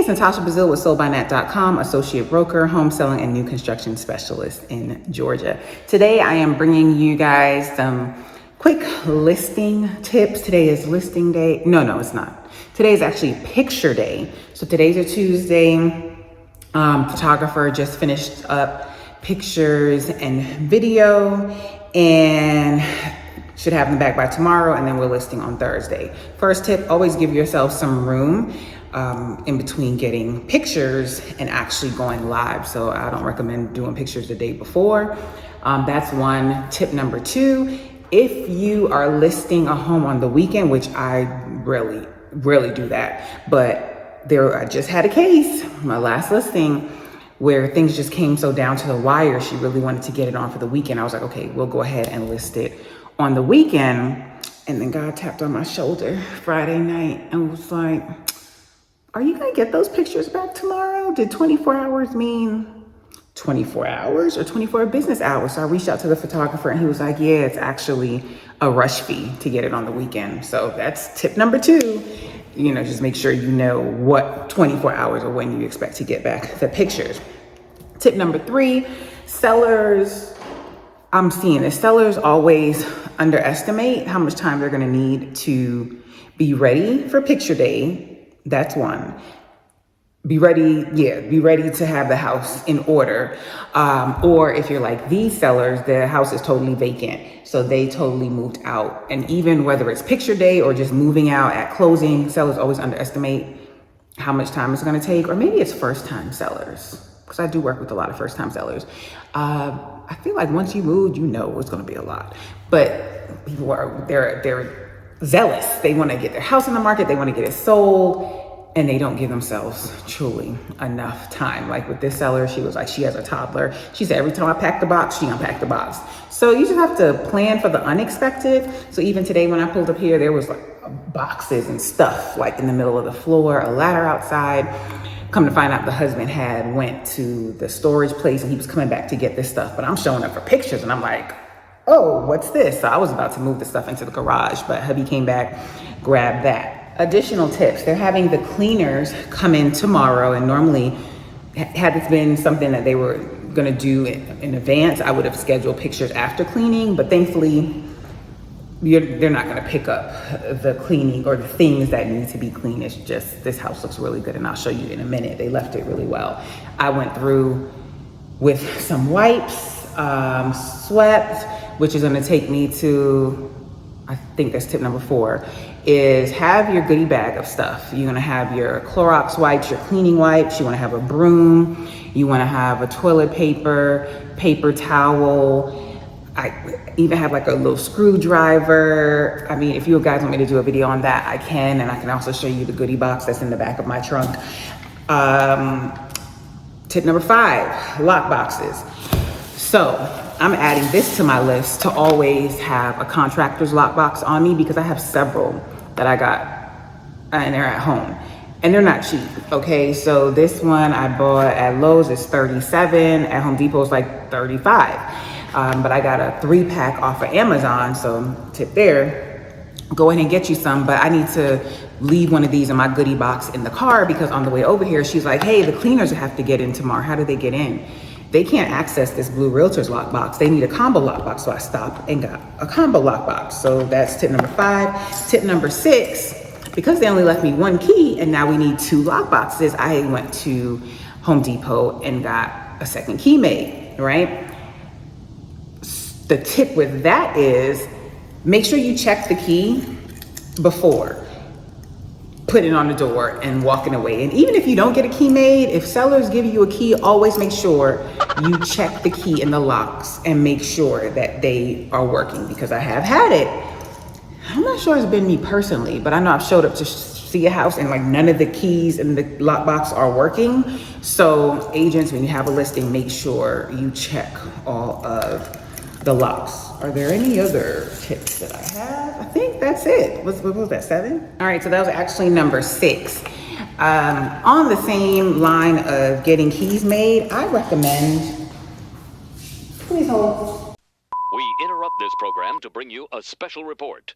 it's Natasha Brazil with SoldByNat.com, associate broker, home selling, and new construction specialist in Georgia. Today, I am bringing you guys some quick listing tips. Today is listing day. No, it's not. Today is actually picture day. So today's a Tuesday. Photographer just finished up pictures and video and should have them back by tomorrow, and then we're listing on Thursday. First tip, always give yourself some room in between getting pictures and actually going live. So I don't recommend doing pictures the day before. That's one. Tip number two, if you are listing a home on the weekend, which I rarely do that, but I just had a case, my last listing, where things just came so down to the wire. She really wanted to get it on for the weekend. I was like, okay, we'll go ahead and list it on the weekend. And then God tapped on my shoulder Friday night and was like, are you gonna get those pictures back tomorrow? Did 24 hours mean 24 hours or 24 business hours? So I reached out to the photographer and he was like, yeah, it's actually a rush fee to get it on the weekend. So that's tip number two. Just make sure you know what 24 hours or when you expect to get back the pictures. Tip number three, sellers, I'm seeing this. Sellers always underestimate how much time they're gonna need to be ready for picture day. That's one. Be ready to have the house in order. Or if you're like these sellers, the house is totally vacant. So they totally moved out. And even whether it's picture day or just moving out at closing, sellers always underestimate how much time it's gonna take. Or maybe it's first time sellers, because I do work with a lot of first time sellers. I feel like once you move, it's gonna be a lot. But people they're zealous. They wanna get their house on the market, they wanna get it sold, and they don't give themselves truly enough time. Like with this seller, she was like, she has a toddler. She said, every time I pack the box, she unpacked the box. So you just have to plan for the unexpected. So even today when I pulled up here, there was like boxes and stuff like in the middle of the floor, a ladder outside. Come to find out the husband went to the storage place and he was coming back to get this stuff. But I'm showing up for pictures and I'm like, oh, what's this? So I was about to move the stuff into the garage, but hubby came back, grabbed that. Additional tips, they're having the cleaners come in tomorrow, and normally, had this been something that they were gonna do in advance, I would have scheduled pictures after cleaning, but thankfully, they're not gonna pick up the cleaning or the things that need to be cleaned. It's just, this house looks really good, and I'll show you in a minute. They left it really well. I went through with some wipes, swept, which is gonna take me to, I think that's tip number 4, is have your goodie bag of stuff. You're gonna have your Clorox wipes, your cleaning wipes, you wanna have a broom, you wanna have a toilet paper towel. I even have like a little screwdriver. I mean, if you guys want me to do a video on that, I can, and I can also show you the goodie box that's in the back of my trunk. Tip number 5, lock boxes. So I'm adding this to my list to always have a contractor's lockbox on me, because I have several that I got and they're at home and they're not cheap. Okay, so this one I bought at Lowe's is $37, at Home Depot is like $35, but I got a 3-pack off of Amazon. So tip there, go ahead and get you some. But I need to leave one of these in my goodie box in the car, because on the way over here she's like, hey, the cleaners have to get in tomorrow. How do they get in? They can't access this Blue Realtor's lockbox. They need a combo lockbox. So I stopped and got a combo lockbox. So that's tip number 5. Tip number 6, because they only left me 1 key and now we need 2 lockboxes, I went to Home Depot and got a 2nd key made, right? The tip with that is make sure you check the key before putting it on the door and walking away. And even if you don't get a key made, if sellers give you a key, always make sure you check the key in the locks and make sure that they are working, because I have had it. I'm not sure it's been me personally, but I know I've showed up to see a house and like none of the keys in the lockbox are working. So agents, when you have a listing, make sure you check all of the locks. Are there any other tips that I have? I think that's it. What was that, 7? All right, so that was actually number 6. On the same line of getting keys made, I recommend, please hold. We interrupt this program to bring you a special report.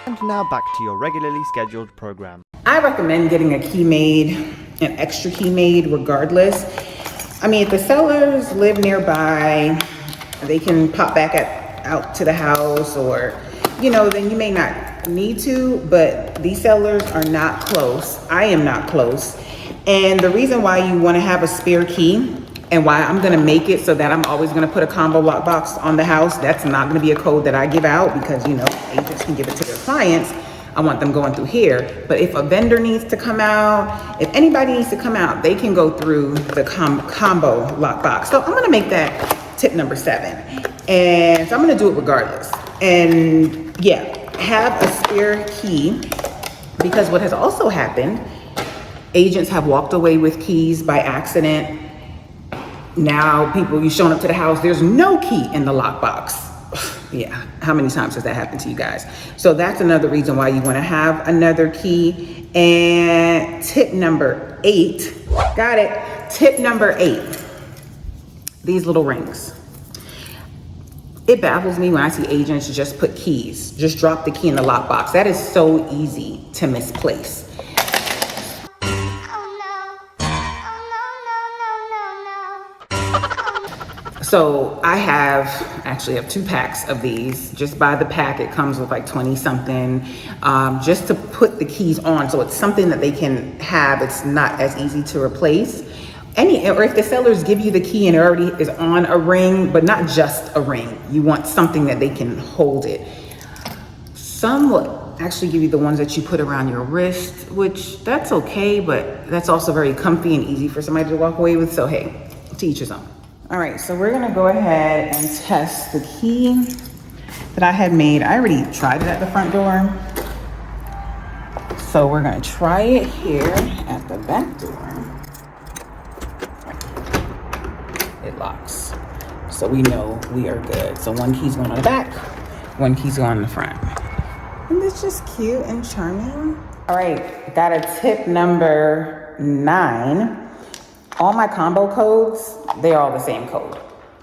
And now back to your regularly scheduled program. I recommend getting a key made, an extra key made regardless. I mean, if the sellers live nearby, they can pop back out to the house, or, you know, then you may not need to, but these sellers are not close. I am not close. And the reason why you want to have a spare key, and why I'm going to make it so that I'm always going to put a combo lockbox on the house, that's not going to be a code that I give out, because, you know, agents can give it to their clients. I want them going through here. But if a vendor needs to come out, if anybody needs to come out, they can go through the combo lockbox. So I'm going to make that tip number 7. And so I'm going to do it regardless. And yeah, have a spare key, because what has also happened, agents have walked away with keys by accident. Now you showing up to the house, there's no key in the lockbox. Yeah, how many times has that happened to you guys? So that's another reason why you want to have another key. And tip number 8, got it. Tip number 8, these little rings. It baffles me when I see agents just put keys, just drop the key in the lockbox. That is so easy to misplace. So I actually have 2 packs of these. Just by the pack, it comes with like 20 something, just to put the keys on. So it's something that they can have. It's not as easy to replace. Or if the sellers give you the key and it already is on a ring, but not just a ring, you want something that they can hold it. Some will actually give you the ones that you put around your wrist, which that's okay, but that's also very comfy and easy for somebody to walk away with. So hey, to each his own. All right, so we're gonna go ahead and test the key that I had made. I already tried it at the front door. So we're gonna try it here at the back door. It locks. So we know we are good. So one key's going on the back, one key's going on the front. Isn't this just cute and charming? All right, got a tip number 9. All my combo codes, they're all the same code.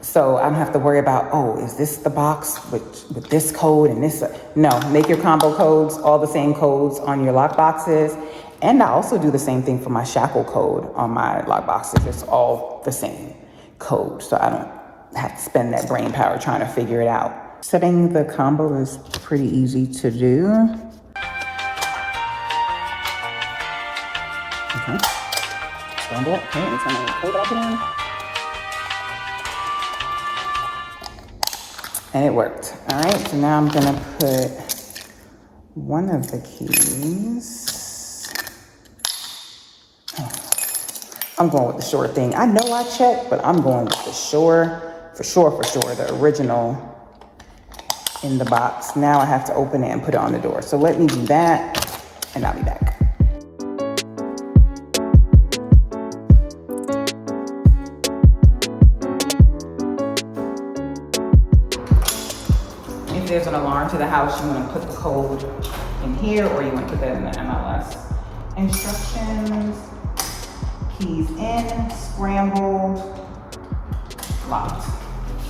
So I don't have to worry about, oh, is this the box with this code and this? No, make your combo codes all the same codes on your lock boxes. And I also do the same thing for my shackle code on my lock boxes. It's all the same code. So I don't have to spend that brain power trying to figure it out. Setting the combo is pretty easy to do. Okay. Stand up. Okay, it's going to code up in. And it worked. All right, so now I'm gonna put one of the keys. I'm going with the Sure thing. I know I checked, but I'm going with the Sure, for sure, the original in the box. Now I have to open it and put it on the door. So let me do that, and I'll be back. If there's an alarm to the house, you want to put the code in here, or you want to put that in the MLS. Instructions, keys in, scrambled, locked.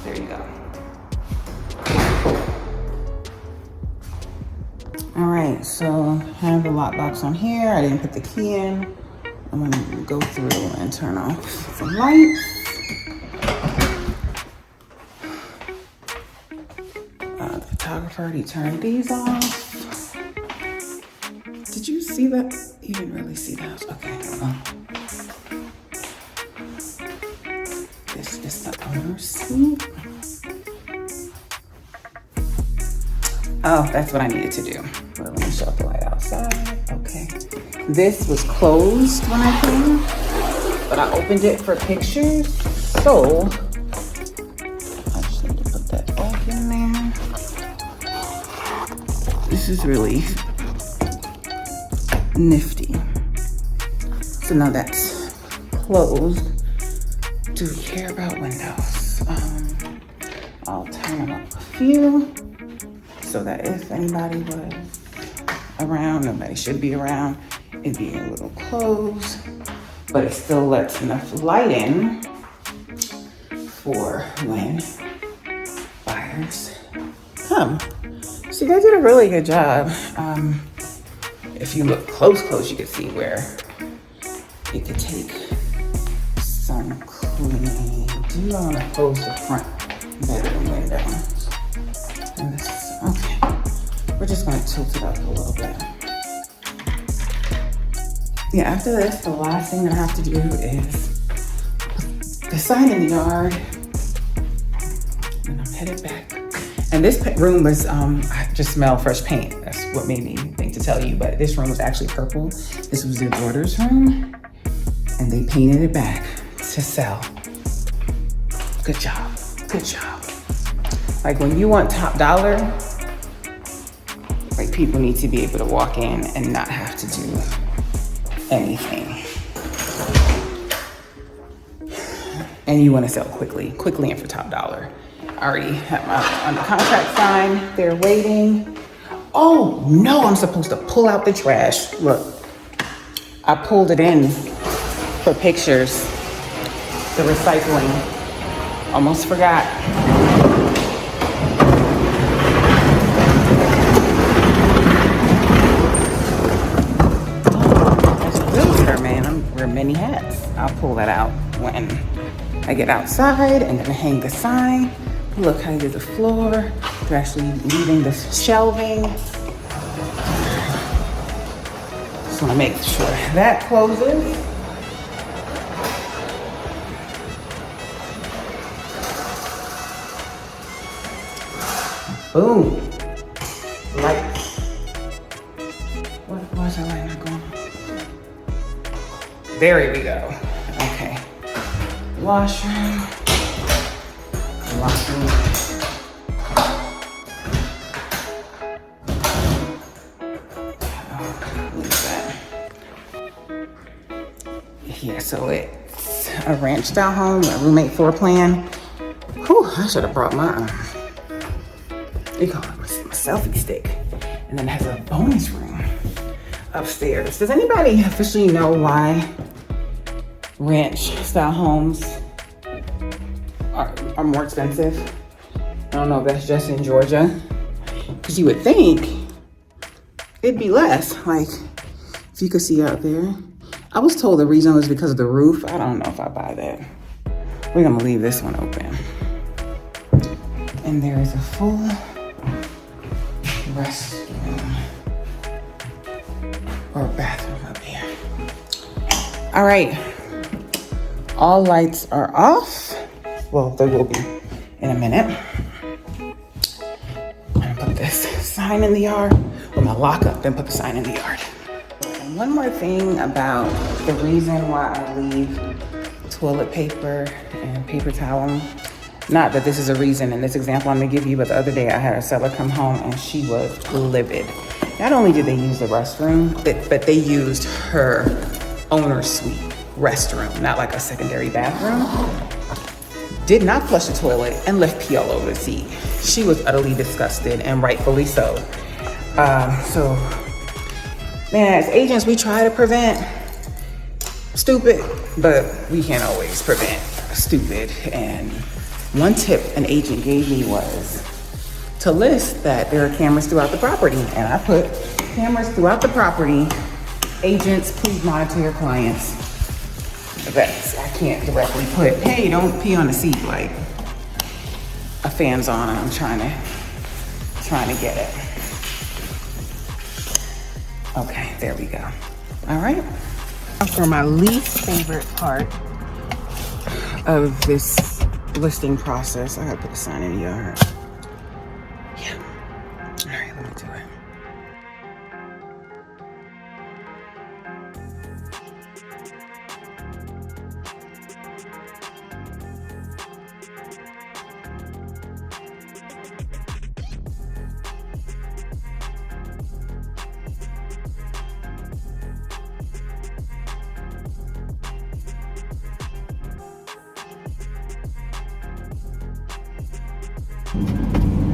There you go. All right, so I have the lockbox on here. I didn't put the key in. I'm gonna go through and turn off the lights. The photographer already turned these off. Did you see that? You didn't really see that. Okay. This is the owner's suite. Oh, that's what I needed to do. Well, let me shut the light outside. Okay. This was closed when I came, but I opened it for pictures. So I just need to put that back in there. This is really nifty. So now that's closed. Do we care about windows? I'll turn them up a few so that if anybody was around, nobody should be around, it'd be a little closed, but it still lets enough light in for when buyers come. So they did a really good job. If you look close, you can see where it could take some cleaning. Do you want to close the front bedroom window? And this, okay. We're just going to tilt it up a little bit. Yeah, after this, the last thing that I have to do is the sign in the yard. And I'm headed back. And this room was, I just smell fresh paint. That's what made me think to tell you, but this room was actually purple. This was their daughter's room, and they painted it back to sell. Good job, good job. Like when you want top dollar, like people need to be able to walk in and not have to do anything. And you want to sell quickly and for top dollar. I already have my under contract signed. They're waiting. Oh no, I'm supposed to pull out the trash. Look, I pulled it in for pictures. The recycling. Almost forgot. As a realtor, man, I'm wearing many hats. I'll pull that out when I get outside and then hang the sign. Look how they did the floor. They're actually leaving the shelving. Just want to make sure that closes. Boom. Lights. Why is that light not going? There we go. Okay. Washroom. Washroom. Yeah, so it's a ranch style home, a roommate floor plan. Whew, I should have brought my, they call it my selfie stick. And then it has a bonus room upstairs. Does anybody officially know why ranch style homes are more expensive? I don't know if that's just in Georgia, because you would think it'd be less. Like, if you could see out there. I was told the reason was because of the roof. I don't know if I buy that. We're gonna leave this one open. And there is a full restroom or bathroom up here. All right, all lights are off. Well, they will be in a minute. I'm gonna put this sign in the yard. I'm gonna lock up, then put the sign in the yard. And one more thing about the reason why I leave toilet paper and paper towel. Not that this is a reason in this example I'm gonna give you, but the other day I had a seller come home and she was livid. Not only did they use the restroom, but they used her owner's suite restroom, not like a secondary bathroom. Did not flush the toilet and left pee all over the seat. She was utterly disgusted, and rightfully so. So, man, as agents, we try to prevent stupid, but we can't always prevent stupid. And one tip an agent gave me was to list that there are cameras throughout the property. And I put cameras throughout the property. Agents, please monitor your clients. That's, I can't directly put, hey, don't pee on the seat, like a fan's on and I'm trying to get it. Okay, there we go. All right. For my least favorite part of this listing process, I gotta put a sign in the yard. Yeah. All right, let me do it.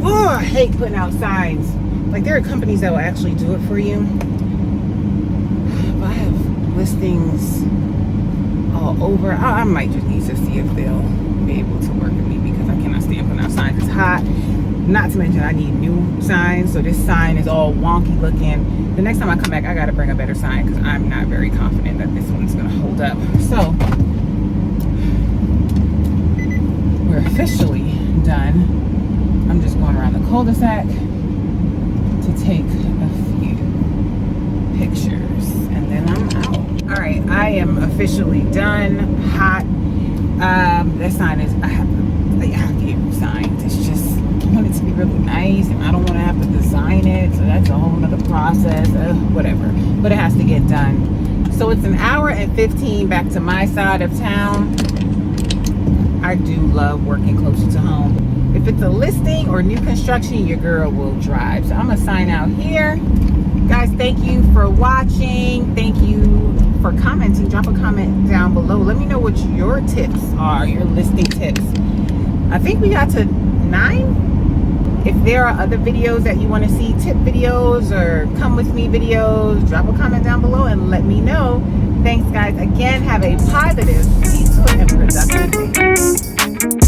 Oh, I hate putting out signs. Like, there are companies that will actually do it for you. But I have listings all over. I might just need to see if they'll be able to work with me because I cannot stand putting out around signs is hot. Not to mention I need new signs, so this sign is all wonky looking. The next time I come back, I gotta bring a better sign because I'm not very confident that this one's gonna hold up. So we're officially done. I'm just going around the cul-de-sac to take a few pictures and then I'm out. All right, I am officially done. Hot. That sign is, I have to get signed. It's just, I want it to be really nice and I don't want to have to design it, so that's a whole nother process. Whatever, but it has to get done. So it's an hour and 15 back to my side of town. I do love working closer to home. If it's a listing or new construction, your girl will drive. So I'm gonna sign out here. Guys, thank you for watching. Thank you for commenting. Drop a comment down below. Let me know what your tips are, your listing tips. I think we got to 9. If there are other videos that you want to see, tip videos or come with me videos, drop a comment down below and let me know. Thanks guys. Again, have a positive, peaceful, and productive day.